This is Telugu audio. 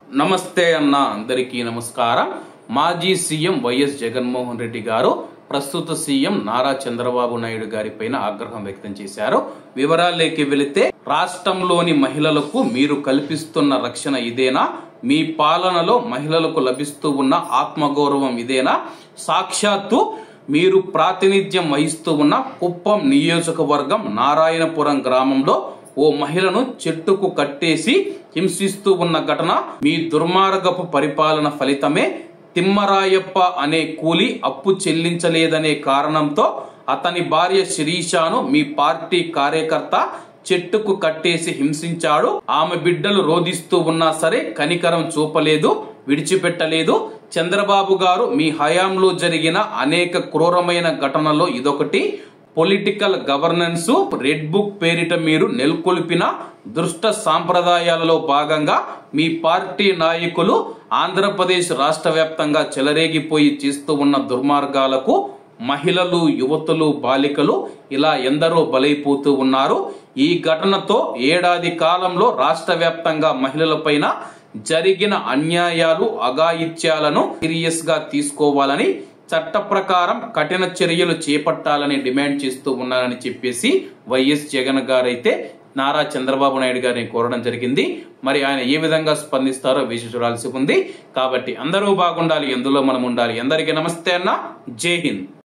నమస్తే అన్న అందరికీ నమస్కారం. మాజీ సీఎం వైఎస్ జగన్మోహన్ రెడ్డి గారు ప్రస్తుత సీఎం నారా చంద్రబాబు నాయుడు గారి పైన ఆగ్రహం వ్యక్తం చేశారు. వివరాల్లోకి వెళితే, రాష్ట్రంలోని మహిళలకు మీరు కల్పిస్తున్న రక్షణ ఇదేనా? మీ పాలనలో మహిళలకు లభిస్తూ ఉన్న ఆత్మగౌరవం ఇదేనా? సాక్షాత్తు మీరు ప్రాతినిధ్యం వహిస్తూ ఉన్న కుప్పం నియోజకవర్గం నారాయణపురం గ్రామంలో ఓ మహిళను చెట్టుకు కట్టేసి హింసిస్తూ ఉన్న ఘటన మీ దుర్మార్గపు పరిపాలన ఫలితమే. తిమ్మరాయప్ప అనే కూలి అప్పు చెల్లించలేదనే కారణంతో అతని భార్య శిరీషాను మీ పార్టీ కార్యకర్త చెట్టుకు కట్టేసి హింసించాడు. ఆమె బిడ్డలు రోధిస్తూ ఉన్నా సరే కనికరం చూపలేదు, విడిచిపెట్టలేదు. చంద్రబాబు గారు మీ హయాంలో జరిగిన అనేక క్రూరమైన ఘటనలో ఇదొకటి. పొలిటికల్ గవర్నెన్స్ రెడ్ బుక్ పేరిట మీరు నెలకొల్పిన దుష్ట సాంప్రదాయాలలో భాగంగా మీ పార్టీ నాయకులు ఆంధ్రప్రదేశ్ రాష్ట్ర వ్యాప్తంగా చెలరేగిపోయి చేస్తూ ఉన్న దుర్మార్గాలకు మహిళలు, యువతులు, బాలికలు ఇలా ఎందరో బలైపోతూ ఉన్నారు. ఈ ఘటనతో ఏడాది కాలంలో రాష్ట్ర వ్యాప్తంగా మహిళలపైన జరిగిన అన్యాయాలు, అఘాయిత్యాలను సీరియస్ గా తీసుకోవాలని, చట్ట ప్రకారం కఠిన చర్యలు చేపట్టాలని డిమాండ్ చేస్తూ ఉన్నారని చెప్పేసి వైఎస్ జగన్ గారైతే నారా చంద్రబాబు నాయుడు గారిని కోరడం జరిగింది. మరి ఆయన ఏ విధంగా స్పందిస్తారో వేచి చూడాల్సి ఉంది. కాబట్టి అందరూ బాగుండాలి, ఎందులో మనం ఉండాలి. అందరికీ నమస్తే అన్న, జై హింద్.